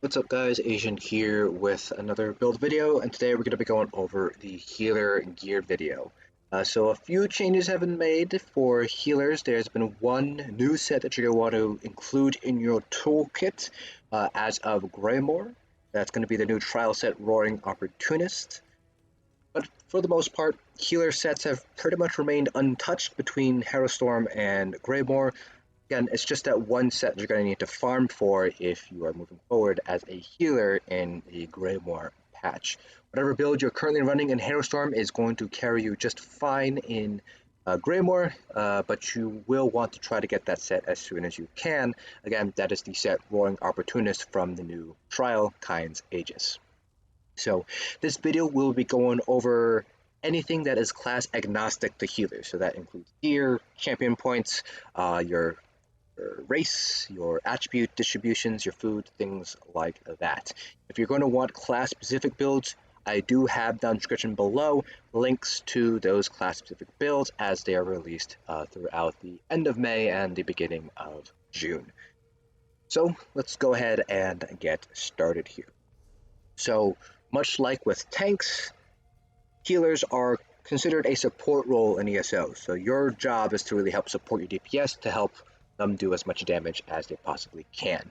What's up guys, Asian here with another build video, and today we're going to be going over the healer gear video. So a few changes have been made for healers. There's been one new set that you're going to want to include in your toolkit as of Greymoor. That's going to be the new trial set Roaring Opportunist. But for the most part, healer sets have pretty much remained untouched between Harrowstorm and Greymoor. Again, it's just that one set you're going to need to farm for if you are moving forward as a healer in the Greymoor patch. Whatever build you're currently running in Harrowstorm is going to carry you just fine in Greymoor, but you will want to try to get that set as soon as you can. Again, that is the set Roaring Opportunist from the new trial, Kyne's Aegis. So this video will be going over anything that is class agnostic to healers. So that includes gear, champion points, your race, your attribute distributions, your food, things like that. If you're going to want class specific builds, I do have down in the description below links to those class specific builds as they are released throughout the end of May and the beginning of June. So let's go ahead and get started here. So much like with tanks, healers are considered a support role in ESO. So your job is to really help support your DPS to help them do as much damage as they possibly can.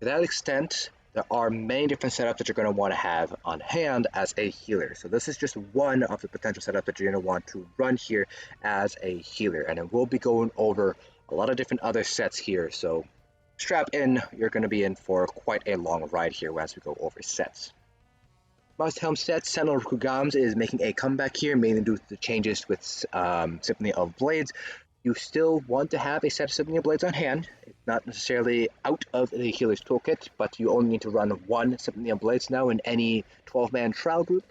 To that extent, there are many different setups that you're going to want to have on hand as a healer. So this is just one of the potential setups that you're going to want to run here as a healer. And then we'll be going over a lot of different other sets here. So strap in, you're going to be in for quite a long ride here as we go over sets. Most helm sets, Sentinel Rkugamz is making a comeback here, mainly due to the changes with Symphony of Blades. You still want to have a set of Symphony of Blades on hand. It's not necessarily out of the healer's toolkit, but you only need to run one Symphony of Blades now in any 12-man trial group.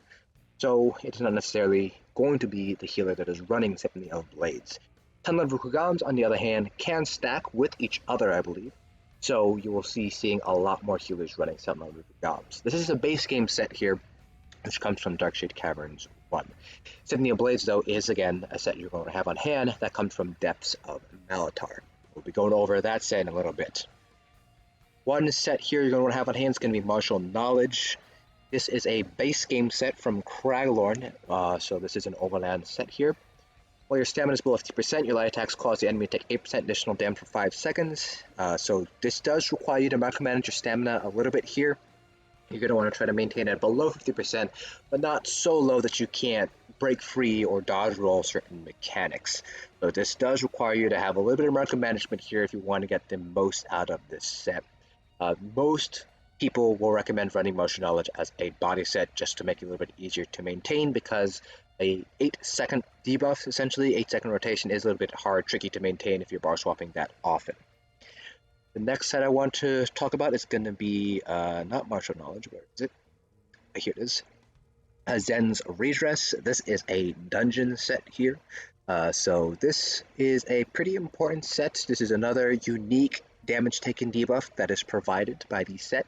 So it's not necessarily going to be the healer that is running Symphony of Blades. Sentinel Rkugamz, on the other hand, can stack with each other, I believe. So you will seeing a lot more healers running Sentinel Rkugamz. This is a base game set here, which comes from Darkshade Caverns 1. Symphony of Blades, though, is again a set you're going to have on hand that comes from Depths of Malatar. We'll be going over that set in a little bit. One set here you're going to have on hand is going to be Martial Knowledge. This is a base game set from Craglorn, so this is an Overland set here. While your stamina is below 50%, your light attacks cause the enemy to take 8% additional damage for 5 seconds. So this does require you to micromanage your stamina a little bit here. You're going to want to try to maintain it below 50%, but not so low that you can't break free or dodge roll certain mechanics. So this does require you to have a little bit of market management here if you want to get the most out of this set. Most people will recommend running Martial Knowledge as a body set just to make it a little bit easier to maintain, because a 8-second debuff, essentially 8-second rotation, is a little bit hard, tricky to maintain if you're bar swapping that often. The next set I want to talk about is going to be not Martial Knowledge. Where is it? Here it is. Zen's Redress. This is a dungeon set here. So this is a pretty important set. This is another unique damage taken debuff that is provided by the set.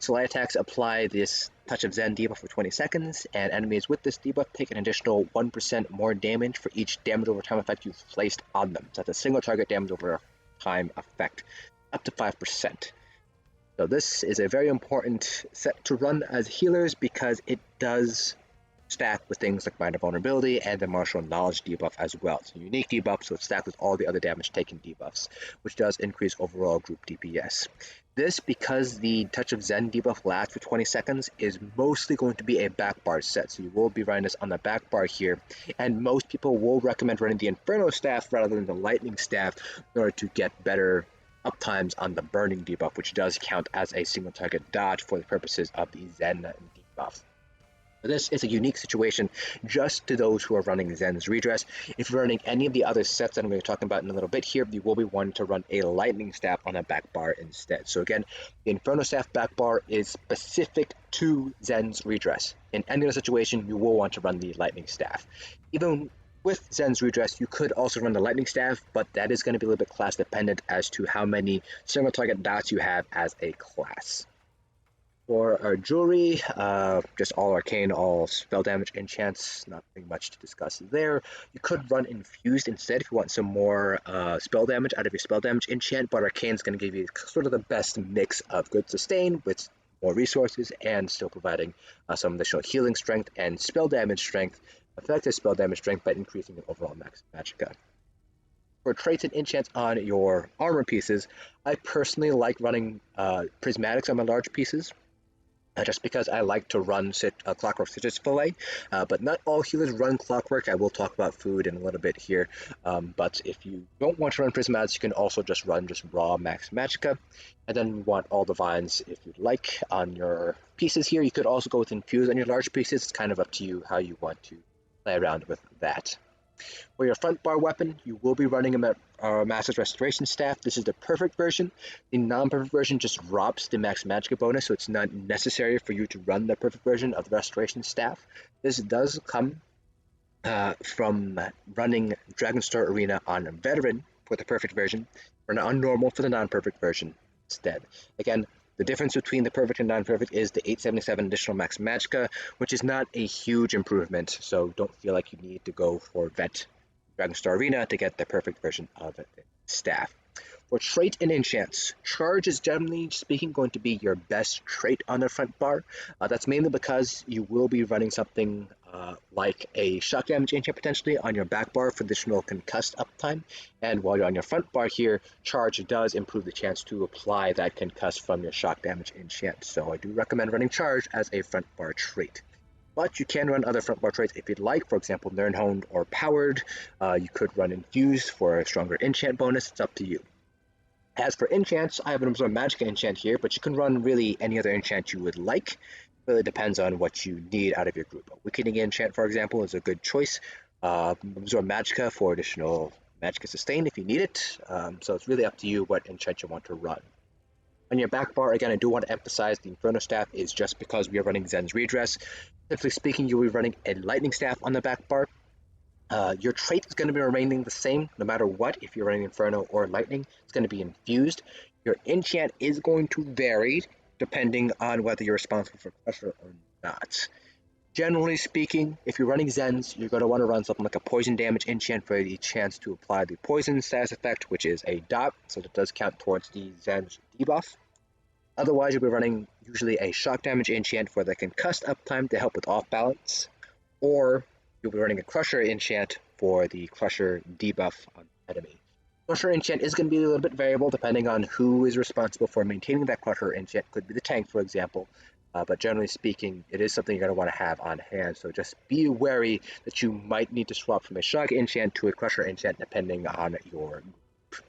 So light attacks apply this Touch of Zen debuff for 20 seconds, and enemies with this debuff take an additional 1% more damage for each damage over time effect you've placed on them. So that's a single target damage over time effect, up to 5%. So this is a very important set to run as healers because it does stack with things like Minor Vulnerability and the Martial Knowledge debuff as well. It's a unique debuff, so it's stacked with all the other damage taken debuffs, which does increase overall group DPS. This, because the Touch of Zen debuff lasts for 20 seconds, is mostly going to be a back bar set, so you will be running this on the back bar here, and most people will recommend running the Inferno Staff rather than the Lightning Staff in order to get better uptimes on the Burning debuff, which does count as a single target dodge for the purposes of the Zen debuff. This is a unique situation just to those who are running Zen's Redress. If you're running any of the other sets that I'm going to be talking about in a little bit here, you will be wanting to run a Lightning Staff on a back bar instead. So again, the Inferno Staff back bar is specific to Zen's Redress. In any other situation, you will want to run the Lightning Staff. Even with Zen's Redress, you could also run the Lightning Staff, but that is going to be a little bit class dependent as to how many single target dots you have as a class. For our jewelry, just all arcane, all spell damage enchants, nothing much to discuss there. You could run infused instead if you want some more spell damage out of your spell damage enchant, but arcane is going to give you sort of the best mix of good sustain with more resources and still providing some additional healing strength and spell damage strength, effective spell damage strength by increasing your overall max magicka. For traits and enchants on your armor pieces, I personally like running prismatics on my large pieces, just because I like to run Clockwork Citrus Fillet, but not all healers run Clockwork. I will talk about food in a little bit here, but if you don't want to run Prismatics, you can also just run raw Max Magicka, and then you want all the vines if you'd like on your pieces here. You could also go with Infuse on your large pieces. It's kind of up to you how you want to play around with that. For your front bar weapon, you will be running a Master's Restoration Staff. This is the perfect version. The non-perfect version just drops the Max Magicka bonus, so it's not necessary for you to run the perfect version of the Restoration Staff. This does come from running Dragonstar Arena on Veteran for the perfect version, or on Normal for the non-perfect version instead. Again, the difference between the perfect and non-perfect is the 877 additional max magicka, which is not a huge improvement, so don't feel like you need to go for Vet Dragonstar Arena to get the perfect version of the staff. For trait and enchants, Charge is generally speaking going to be your best trait on the front bar. That's mainly because you will be running something like a shock damage enchant potentially on your back bar for additional concussed uptime. And while you're on your front bar here, Charge does improve the chance to apply that concuss from your shock damage enchant. So I do recommend running Charge as a front bar trait. But you can run other front bar traits if you'd like, for example, Nirnhoned or Powered. You could run Infused for a stronger enchant bonus. It's up to you. As for enchants, I have an Absorb Magicka enchant here, but you can run really any other enchant you would like. Really depends on what you need out of your group. A Weakening enchant, for example, is a good choice. Absorb Magicka for additional Magicka sustain if you need it. So it's really up to you what enchant you want to run. On your back bar, again, I do want to emphasize the Inferno Staff is just because we are running Zen's Redress. Simply speaking, you'll be running a Lightning Staff on the back bar. Your trait is going to be remaining the same no matter what. If you're running Inferno or Lightning, it's going to be Infused. Your enchant is going to vary depending on whether you're responsible for Crusher or not. Generally speaking, if you're running Zens, you're going to want to run something like a Poison Damage enchant for the chance to apply the Poison status effect, which is a dot, so that does count towards the Zen's debuff. Otherwise, you'll be running usually a Shock Damage enchant for the concussed uptime to help with off balance, or you'll be running a Crusher enchant for the Crusher debuff on the enemy. Crusher enchant is going to be a little bit variable depending on who is responsible for maintaining that Crusher enchant. Could be the tank, for example, but generally speaking, it is something you're going to want to have on hand, so just be wary that you might need to swap from a Shock enchant to a Crusher enchant depending on your group.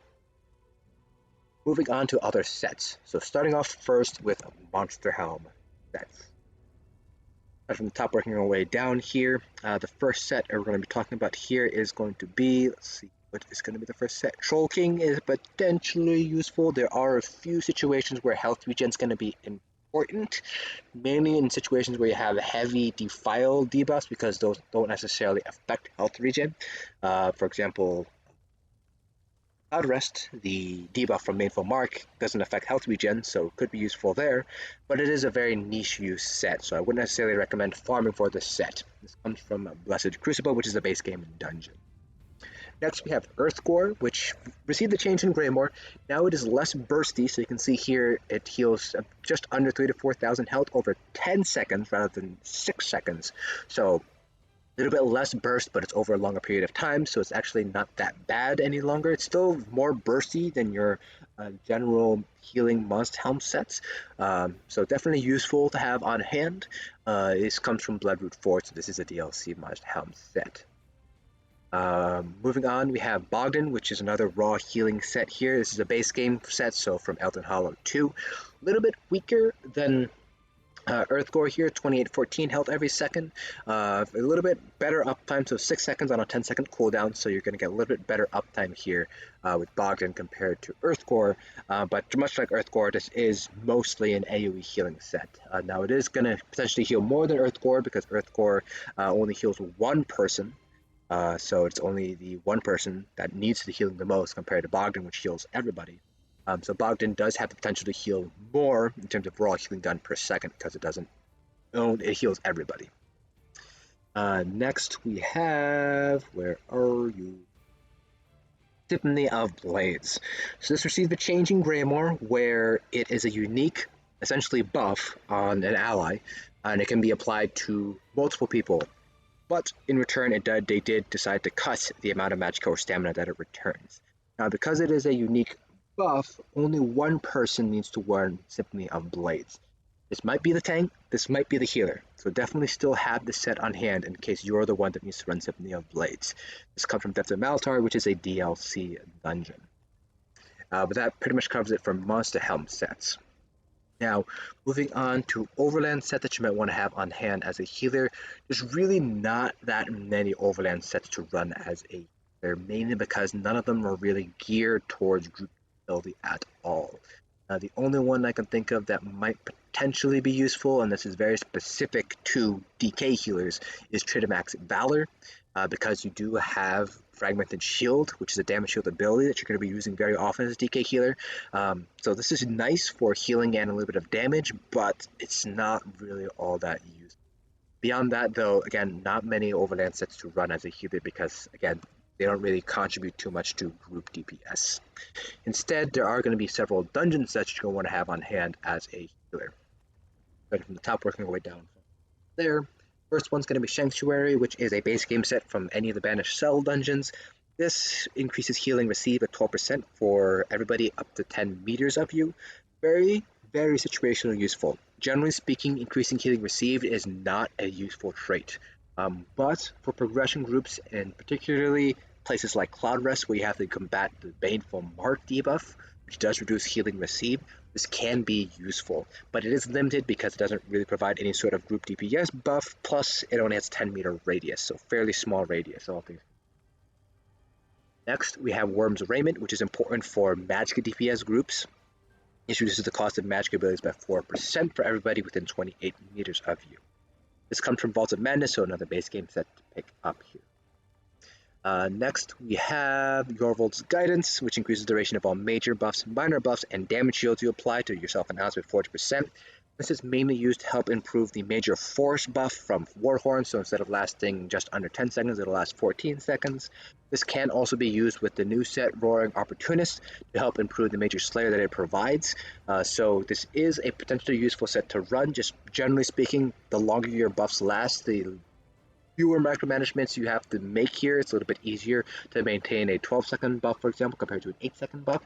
Moving on to other sets, so starting off first with Monster Helm sets. From the top, working our way down here, the first set we're going to be talking about here is going to be, let's see, what is going to be the first set? Troll King is potentially useful. There are a few situations where health regen is going to be important, mainly in situations where you have heavy Defile debuffs, because those don't necessarily affect health regen. For example, Cloudrest, the debuff from Maneful Mark, doesn't affect health regen, so it could be useful there, but it is a very niche use set, so I wouldn't necessarily recommend farming for this set. This comes from Blessed Crucible, which is a base game dungeon. Next we have Earthgore, which received the change in Greymoor. Now it is less bursty, so you can see here it heals just under 3,000 to 4,000 health over 10 seconds rather than 6 seconds. So a little bit less burst, but it's over a longer period of time, so it's actually not that bad any longer. It's still more bursty than your general healing must helm sets, so definitely useful to have on hand. This comes from Bloodroot Forge, so this is a DLC must helm set. Moving on, we have Bogdan, which is another raw healing set here. This is a base game set, so from Elden Hollow II. A little bit weaker than Earthgore here, 2814 health every second. A little bit better uptime, so 6 seconds on a 10-second cooldown, so you're going to get a little bit better uptime here with Bogdan compared to Earthgore. But much like Earthgore, this is mostly an AoE healing set. Now it is going to potentially heal more than Earthgore, because Earthgore only heals one person. So it's only the one person that needs the healing the most compared to Bogdan, which heals everybody. So Bogdan does have the potential to heal more in terms of raw healing done per second, because it heals everybody. Next we have, where are you? Symphony of Blades. So this received a change in Greymoor, where it is a unique essentially buff on an ally, and it can be applied to multiple people. But in return, they did decide to cut the amount of magicka or stamina that it returns. Now, because it is a unique buff, only one person needs to run Symphony of Blades. This might be the tank, this might be the healer, so definitely still have this set on hand in case you're the one that needs to run Symphony of Blades. This comes from Depths of Malatar, which is a DLC dungeon. But that pretty much covers it for Monster Helm sets. Now, moving on to Overland set that you might want to have on hand as a healer, there's really not that many Overland sets to run as a healer, mainly because none of them are really geared towards group ability at all. The only one I can think of that might potentially be useful, and this is very specific to DK healers, is Tritamax Valor, because you do have Fragmented Shield, which is a damage shield ability that you're going to be using very often as a DK healer. So this is nice for healing and a little bit of damage, but it's not really all that useful. Beyond that, though, again, not many Overland sets to run as a healer because, again, they don't really contribute too much to group DPS. Instead, there are going to be several dungeon sets you're going to want to have on hand as a healer. Starting from the top, working our way down from there. First one's going to be Sanctuary, which is a base game set from any of the Banished Cell dungeons. This increases healing received at 12% for everybody up to 10 meters of you. Very, very situational useful. Generally speaking, increasing healing received is not a useful trait. But for progression groups, and particularly places like Cloudrest, where you have to combat the Baneful Mark debuff, which does reduce healing received, this can be useful, but it is limited because it doesn't really provide any sort of group DPS buff, plus it only has 10-meter radius, so fairly small radius, all things. Next, we have Worm's Raiment, which is important for magicka DPS groups. It reduces the cost of magicka abilities by 4% for everybody within 28 meters of you. This comes from Vaults of Madness, so another base game set to pick up here. Next, we have Yorvold's Guidance, which increases the duration of all major buffs, minor buffs, and damage shields you apply to yourself and allies with 40%. This is mainly used to help improve the major force buff from Warhorn, so instead of lasting just under 10 seconds, it'll last 14 seconds. This can also be used with the new set Roaring Opportunist to help improve the major slayer that it provides. So this is a potentially useful set to run. Just generally speaking, the longer your buffs last, the fewer micromanagements you have to make here. It's a little bit easier to maintain a 12-second buff, for example, compared to an 8-second buff.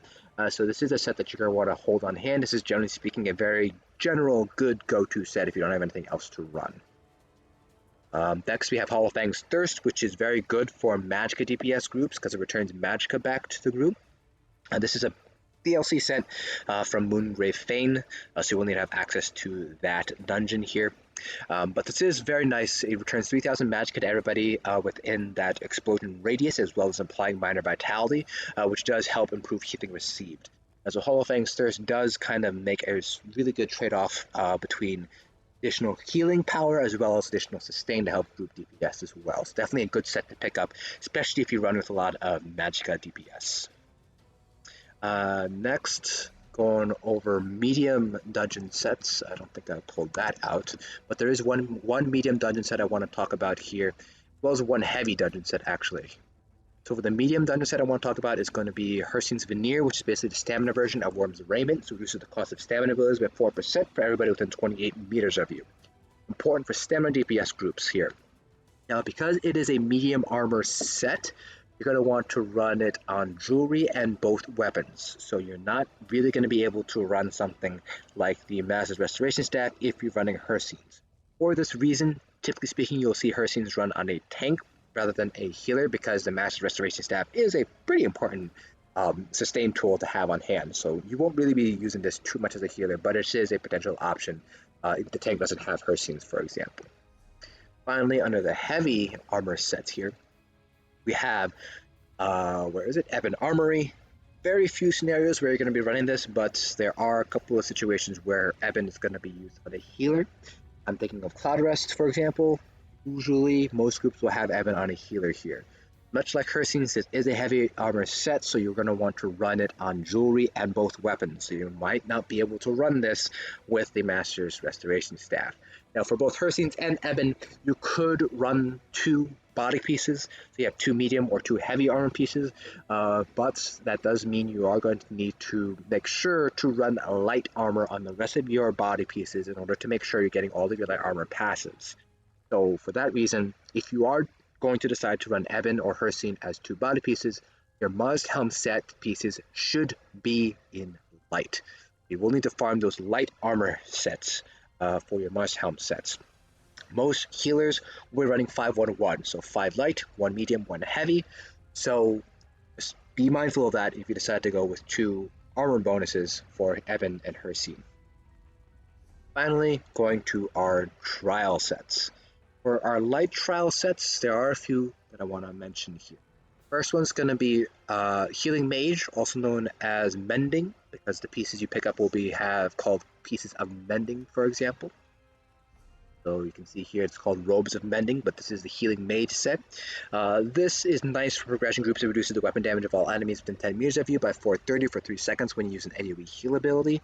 So this is a set that you're going to want to hold on hand. This is generally speaking a very general, good go-to set if you don't have anything else to run. Next, we have Hollow Fang's Thirst, which is very good for magicka DPS groups because it returns magicka back to the group. This is a DLC set from Moongrave Fane, so you will need to have access to that dungeon here. But this is very nice. It returns 3,000 magicka to everybody within that explosion radius, as well as applying minor vitality, which does help improve healing received. So Hollow Fang's Thirst does kind of make a really good trade-off between additional healing power as well as additional sustain to help group DPS as well. It's definitely a good set to pick up, especially if you run with a lot of magicka DPS. Next, going over medium dungeon sets. I don't think I pulled that out, but there is one medium dungeon set I want to talk about here, as well as one heavy dungeon set actually. So for the medium dungeon set I want to talk about is going to be Hircine's Veneer, which is basically the stamina version of Worm's Raiment, so reduces the cost of stamina abilities by 4% for everybody within 28 meters of you. Important for stamina DPS groups here. Now, because it is a medium armor set, you're going to want to run it on jewelry and both weapons. So you're not really going to be able to run something like the Master's Restoration Staff if you're running Hircine's. For this reason, typically speaking, you'll see Hircine's run on a tank rather than a healer because the Master's Restoration Staff is a pretty important sustain tool to have on hand. So you won't really be using this too much as a healer, but it is a potential option if the tank doesn't have Hircine's, for example. Finally, under the heavy armor sets here, we have, Ebon Armory. Very few scenarios where you're going to be running this, but there are a couple of situations where Ebon is going to be used on a healer. I'm thinking of Cloudrest, for example. Usually, most groups will have Ebon on a healer here. Much like Hircine's, this is a heavy armor set, so you're going to want to run it on jewelry and both weapons. So you might not be able to run this with the Master's Restoration Staff. Now, for both Hircine's and Eben, you could run 2 body pieces. So you have 2 medium or 2 heavy armor pieces, but that does mean you are going to need to make sure to run a light armor on the rest of your body pieces in order to make sure you're getting all of your light armor passives. So for that reason, if you are going to decide to run Eben or Hircine as 2 body pieces, your must helm set pieces should be in light. You will need to farm those light armor sets for your must helm sets. Most healers will be running 5-1-1, so 5 light, 1 medium, 1 heavy. So just be mindful of that if you decide to go with 2 armor bonuses for Eben and Hircine. Finally, going to our trial sets. For our light trial sets, there are a few that I want to mention here. First one's going to be Healing Mage, also known as Mending, because the pieces you pick up will be called Pieces of Mending, for example. So you can see here it's called Robes of Mending, but this is the Healing Mage set. This is nice for progression groups. It reduces the weapon damage of all enemies within 10 meters of you by 430 for 3 seconds when you use an AoE heal ability.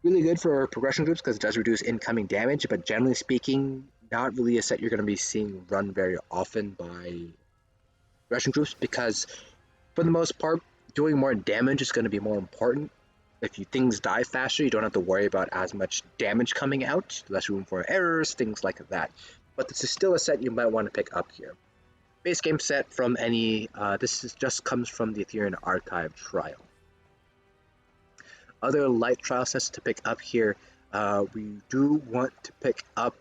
Really good for progression groups because it does reduce incoming damage, but generally speaking, not really a set you're going to be seeing run very often by progression groups, because for the most part, doing more damage is going to be more important. If things die faster, you don't have to worry about as much damage coming out, less room for errors, things like that. But this is still a set you might want to pick up here. Base game set from any, just comes from the Ethereum Archive trial. Other light trial sets to pick up here, we do want to pick up,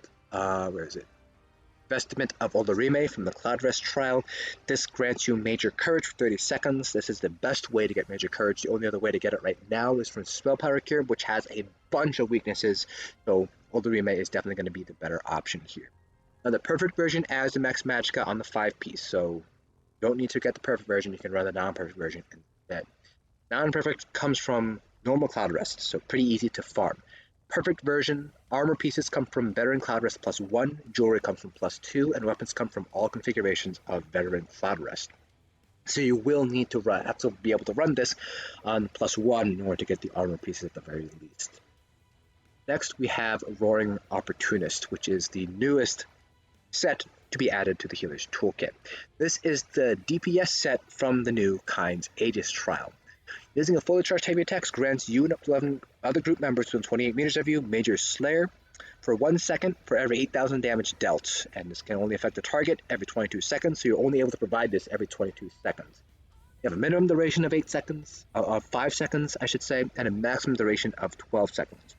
Vestment of Olorime from the Cloudrest trial. This grants you Major Courage for 30 seconds. This is the best way to get Major Courage. The only other way to get it right now is from Spell Power Cure, which has a bunch of weaknesses, so Olorime is definitely going to be the better option here. Now, the perfect version adds the max magicka on the 5-piece, so you don't need to get the perfect version, you can run the non-perfect version instead. Non-perfect comes from normal Cloudrest, so pretty easy to farm. Perfect version, armor pieces come from Veteran Cloudrest +1, jewelry comes from +2, and weapons come from all configurations of Veteran Cloudrest. So you will need to have to be able to run this on +1 in order to get the armor pieces at the very least. Next, we have Roaring Opportunist, which is the newest set to be added to the Healer's Toolkit. This is the DPS set from the new Kyne's Aegis trial. Using a fully charged heavy attacks grants you and up to 11 other group members within 28 meters of you Major Slayer for 1 second for every 8,000 damage dealt, and this can only affect the target every 22 seconds, so you're only able to provide this every 22 seconds. You have a minimum duration of 5 seconds, I should say, and a maximum duration of 12 seconds.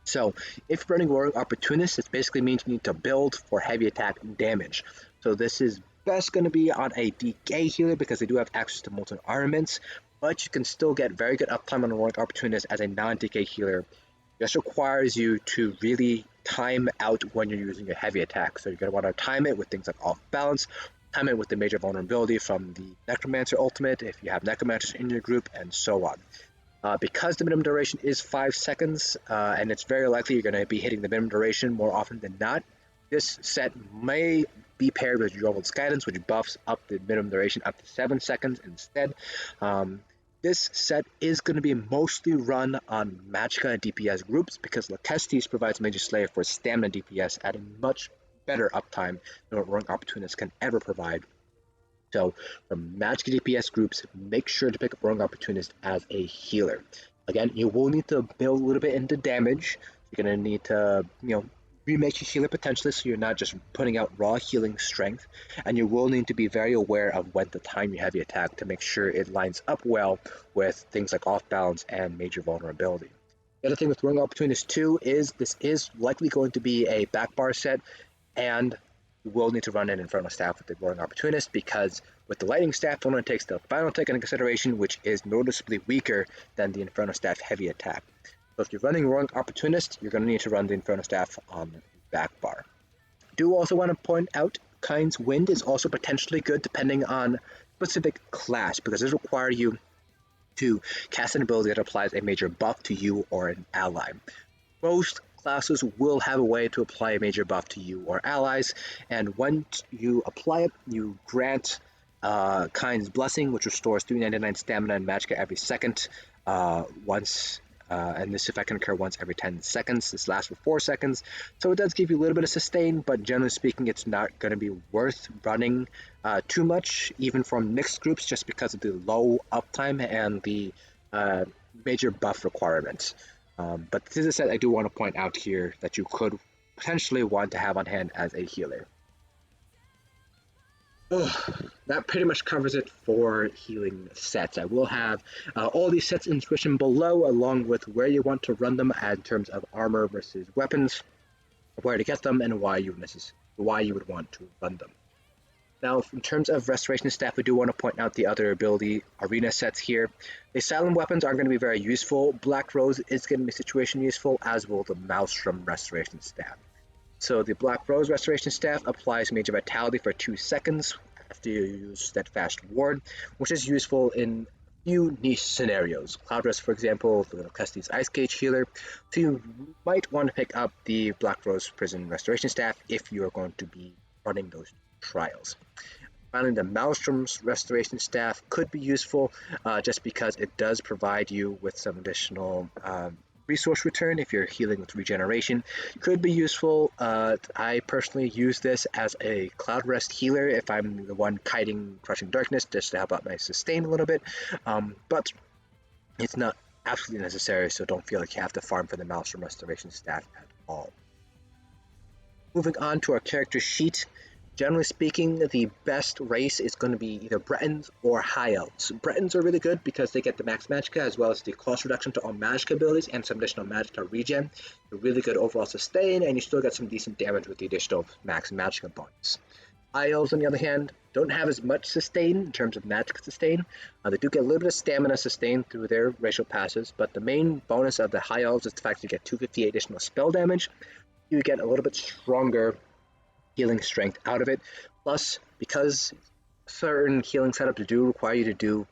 So, if you're running Roaring Opportunist, it basically means you need to build for heavy attack damage. So this is best going to be on a DK healer because they do have access to molten armaments, but you can still get very good uptime on a Roaring Opportunist as a non-DK healer. It just requires you to really time out when you're using a heavy attack. So you're going to want to time it with things like off balance, time it with the major vulnerability from the Necromancer ultimate if you have Necromancers in your group, and so on. Because the minimum duration is 5 seconds, and it's very likely you're going to be hitting the minimum duration more often than not, this set may be paired with Jorvald's Guidance, which buffs up the minimum duration up to 7 seconds instead. This set is going to be mostly run on magicka and DPS groups because Lakestes provides Major Slayer for stamina DPS at a much better uptime than what Roaring Opportunist can ever provide. So for magicka DPS groups, make sure to pick up Roaring Opportunist as a healer. Again, you will need to build a little bit into damage. You're going to need to, remake your healer potentially so you're not just putting out raw healing strength, and you will need to be very aware of when to time your heavy attack to make sure it lines up well with things like off balance and major vulnerability. The other thing with Roaring Opportunist 2 is this is likely going to be a backbar set, and you will need to run an Infernal Staff with the Roaring Opportunist because with the Lightning Staff, it only takes the final tick into consideration, which is noticeably weaker than the Infernal Staff heavy attack. So if you're running Roaring Opportunist, you're going to need to run the Infernal Staff on the back bar. I do also want to point out Kyne's Wind is also potentially good depending on specific class, because it requires you to cast an ability that applies a major buff to you or an ally. Most classes will have a way to apply a major buff to you or allies, and once you apply it, you grant Kyne's Blessing, which restores 399 stamina and magicka every second, and this effect can occur once every 10 seconds. This lasts for 4 seconds, so it does give you a little bit of sustain, but generally speaking, it's not going to be worth running too much, even from mixed groups, just because of the low uptime and the major buff requirements. But this is a set I do want to point out here that you could potentially want to have on hand as a healer. That pretty much covers it for healing sets. I will have all these sets in description below, along with where you want to run them in terms of armor versus weapons, where to get them, and why you would want to run them. Now, in terms of restoration staff, we do want to point out the other ability arena sets here. The silent weapons aren't going to be very useful. Black Rose is going to be situation useful, as will the Maelstrom restoration staff. So the Black Rose Restoration Staff applies Major Vitality for 2 seconds after you use Steadfast Ward, which is useful in few niche scenarios. Cloudrest, for example, the Custy's Ice Cage healer. So you might want to pick up the Black Rose Prison Restoration Staff if you are going to be running those trials. Finally, the Maelstrom's Restoration Staff could be useful just because it does provide you with some additional resource return if you're healing with regeneration. Could be useful. I personally use this as a Cloudrest healer if I'm the one kiting Crushing Darkness, just to help out my sustain a little bit, but it's not absolutely necessary, so don't feel like you have to farm for the Maelstrom Restoration Staff at all. Moving on to our character sheet. Generally speaking, the best race is going to be either Bretons or High Elves. Bretons are really good because they get the max magicka as well as the cost reduction to all magicka abilities and some additional magicka regen. They're really good overall sustain, and you still get some decent damage with the additional max magicka bonus. High Elves, on the other hand, don't have as much sustain in terms of magicka sustain. They do get a little bit of stamina sustain through their racial passes, but the main bonus of the High Elves is the fact that you get 258 additional spell damage. You get a little bit stronger healing strength out of it. Plus, because certain healing setups do require you to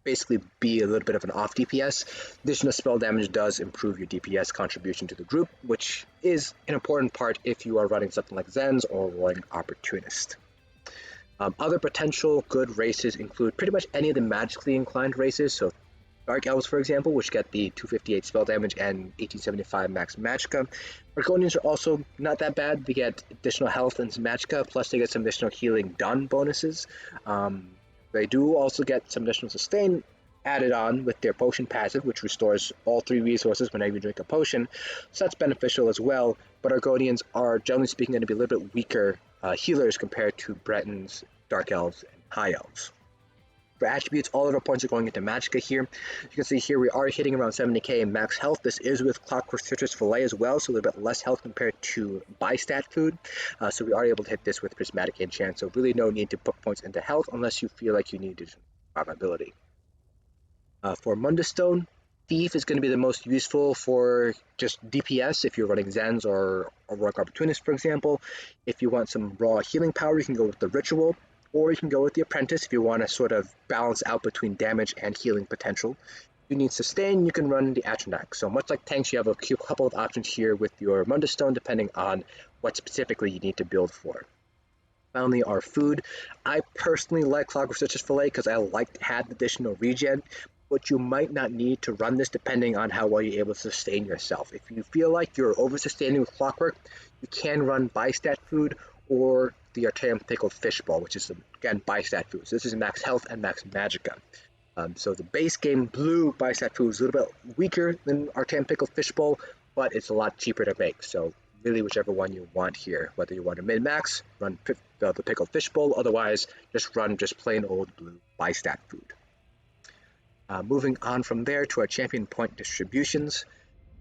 basically be a little bit of an off DPS, additional spell damage does improve your DPS contribution to the group, which is an important part if you are running something like Zens or running Opportunist. Other potential good races include pretty much any of the magically inclined races, so Dark Elves, for example, which get the 258 spell damage and 1875 max magicka. Argonians are also not that bad. They get additional health and some magicka, plus they get some additional healing done bonuses. They do also get some additional sustain added on with their potion passive, which restores all 3 resources whenever you drink a potion, so that's beneficial as well. But Argonians are, generally speaking, going to be a little bit weaker healers compared to Bretons, Dark Elves, and High Elves. For attributes, all of our points are going into magicka here. You can see here we are hitting around 70k in max health. This is with Clockwork Citrus Fillet as well, so a little bit less health compared to buy-stat food. So we are able to hit this with Prismatic Enchant, so really no need to put points into health unless you feel like you need additional survivability. For Mundus Stone, Thief is going to be the most useful for just DPS if you're running Zens or Rogue Opportunist, for example. If you want some raw healing power, you can go with the Ritual, or you can go with the Apprentice if you want to sort of balance out between damage and healing potential. If you need sustain, you can run the Atronach. So much like tanks, you have a couple of options here with your Mundus Stone depending on what specifically you need to build for. Finally, our food. I personally like Clockwork Citrus Fillet because I like to have additional regen, but you might not need to run this depending on how well you're able to sustain yourself. If you feel like you're over-sustaining with Clockwork, you can run buy-stat food or the Artaeum Pickled Fishbowl, which is, again, buy-stat food. So this is max health and max magicka. So the base game blue buy-stat food is a little bit weaker than Artaeum Pickled Fishbowl, but it's a lot cheaper to make. So really whichever one you want here. Whether you want to min-max, run the Pickled Fishbowl, otherwise just run plain old blue buy-stat food. Moving on from there to our champion point distributions.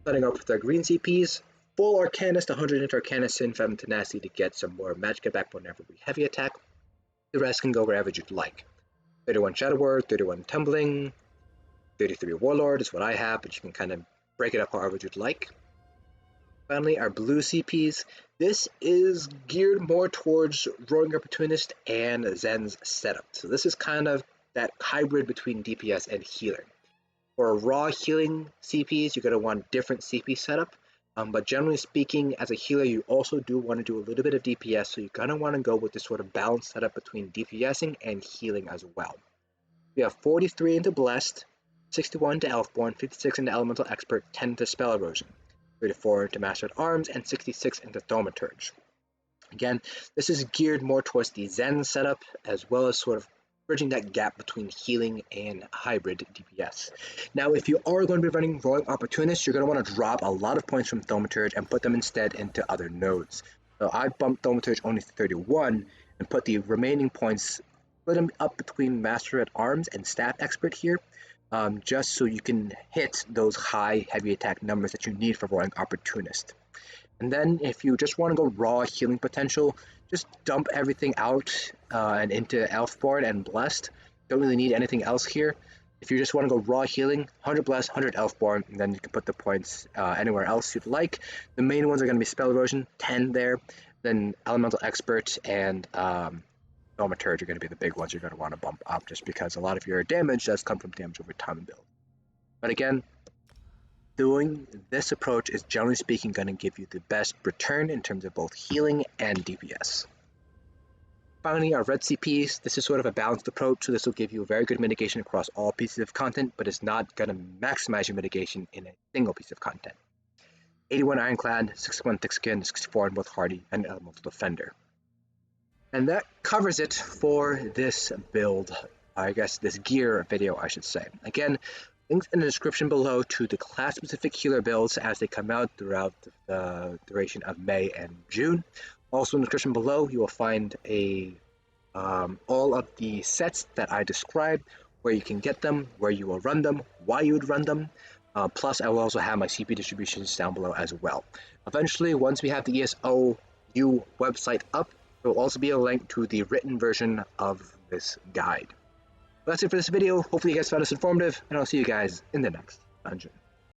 Starting off with our green CPs. Full Arcanist, 100 into Arcanist, Sin, 7 Tenacity to get some more magicka back whenever we heavy attack. The rest can go wherever you'd like. 31 Shadow Word, 31 Tumbling, 33 Warlord is what I have, but you can kind of break it up however you'd like. Finally, our blue CPs. This is geared more towards Roaring Opportunist and Zen's setup. So this is kind of that hybrid between DPS and healer. For raw healing CPs, you're going to want different CP setup. But generally speaking, as a healer, you also do want to do a little bit of DPS, so you're going to want to go with this sort of balanced setup between DPSing and healing as well. We have 43 into Blessed, 61 to Elfborn, 56 into Elemental Expert, 10 to Spell Erosion, 34 into Master at Arms, and 66 into Thaumaturge. Again, this is geared more towards the Zen setup, as well as sort of bridging that gap between healing and hybrid DPS. Now, if you are going to be running Royal Opportunist, you're going to want to drop a lot of points from Thaumaturge and put them instead into other nodes. So I bumped Thaumaturge only to 31 and put the remaining points, split them up between Master at Arms and Staff Expert here, just so you can hit those high heavy attack numbers that you need for Royal Opportunist. And then if you just want to go raw healing potential, just dump everything out and into Elfborn and Blessed. Don't really need anything else here. If you just want to go raw healing, 100 Blessed, 100 Elfborn, and then you can put the points anywhere else you'd like. The main ones are going to be Spell Erosion, 10 there. Then Elemental Expert and Thaumaturge are going to be the big ones you're going to want to bump up, just because a lot of your damage does come from damage over time and build. But again, doing this approach is generally speaking going to give you the best return in terms of both healing and DPS. Finally, our red CPs, this is sort of a balanced approach, so this will give you a very good mitigation across all pieces of content, but it's not going to maximize your mitigation in a single piece of content. 81 Ironclad, 61 Thick Skin, 64 in both Hardy, and Elemental Defender. And that covers it for this build, I guess this gear video I should say. Again, links in the description below to the class-specific healer builds as they come out throughout the duration of May and June. Also in the description below, you will find all of the sets that I described, where you can get them, where you will run them, why you would run them. Plus, I will also have my CP distributions down below as well. Eventually, once we have the ESOU website up, there will also be a link to the written version of this guide. That's it for this video. Hopefully you guys found this informative, and I'll see you guys in the next dungeon.